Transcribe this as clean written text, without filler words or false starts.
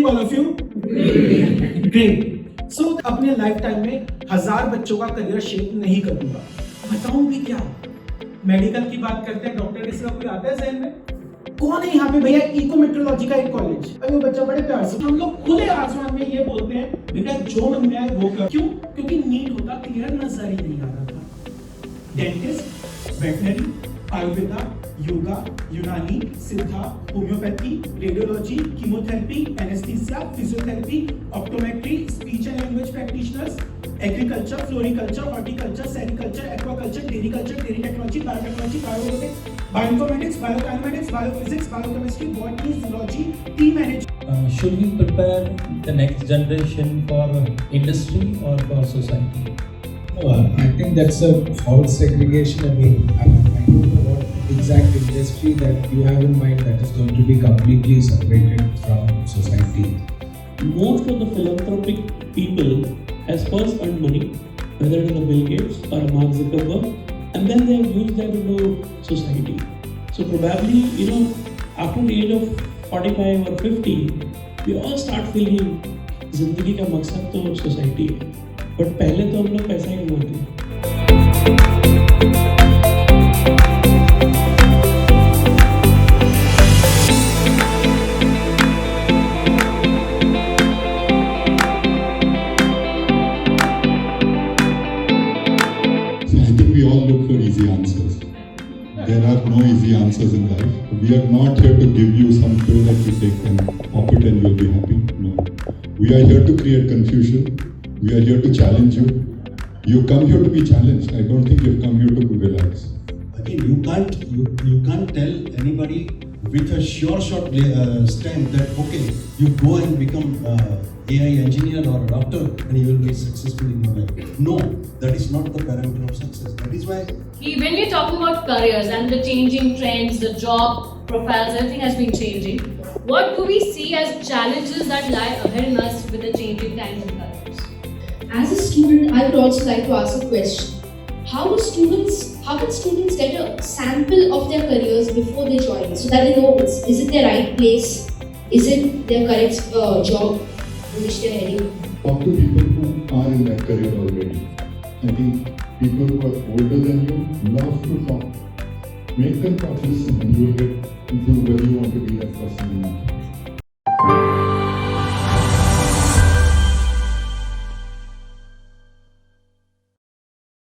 all of you? Great. So अपने life time में 1000 बच्चों का करियर शेप नहीं कर दूंगा। बताऊं भी क्या? मेडिकल की बात करते हैं, डॉक्टर किसी का कोई आता है जहन में? कौन है यहाँ पे भैया? इकोमेट्रोलॉजी का एक कॉलेज। अरे वो बच्चा बड़े प्यार से, हम लोग खुले आसमान में ये बोलते हैं बेटा जो मन में आए वो कर। क्यों? क्योंकि नीड होता क्लियर नजर ही नहीं आ रहा था। Dentist, veterinary, Ayurveda, yoga, Unani, Siddha, homeopathy, radiology, chemotherapy, anaesthesia, physiotherapy, optometry, speech and language practitioners, agriculture, floriculture, horticulture, sericulture, aquaculture, dairy technology, biotechnology, biorobotics, bioinformatics, biokinematics, biophysics, biochemistry, botany, zoology, tea management. Should we prepare the next generation for industry or for society? I think that's a false segregation. I mean, I don't know what exact industry that you have in mind that is going to be completely separated from society. Most of the philanthropic people has first earned money, whether it is a Bill Gates or a Mark Zuckerberg, and then they have used that into society. So probably, after the age of 45 or 50, we all start feeling जिंदगी का मकसद तो society है, but पहले तो हम लोग पैसा ही कमाते हैं। I think we all look for easy answers. There are no easy answers in life. We are not here to give you some pill that you take and pop it and you'll be happy. No. We are here to create confusion. We are here to challenge you. You come here to be challenged. I don't think you've come here to relax. Again, you can't tell anybody with a sure shot stand that okay, you go and become AI engineer or a doctor and you will be successful in your life. No, that is not the parameter of success. That is why when we're talking about careers and the changing trends, the job profiles, everything has been changing. What do we see as challenges that lie ahead in us with the changing times and careers? As a student, I would also like to ask a question. How can students get a sample of their careers before they join, so that they know is it their right place, is it their correct job in which they are heading? Talk to people who are in that career already. I think people who are older than you love to talk. Make them talk, listen, and you will get into whether you want to be that person or not.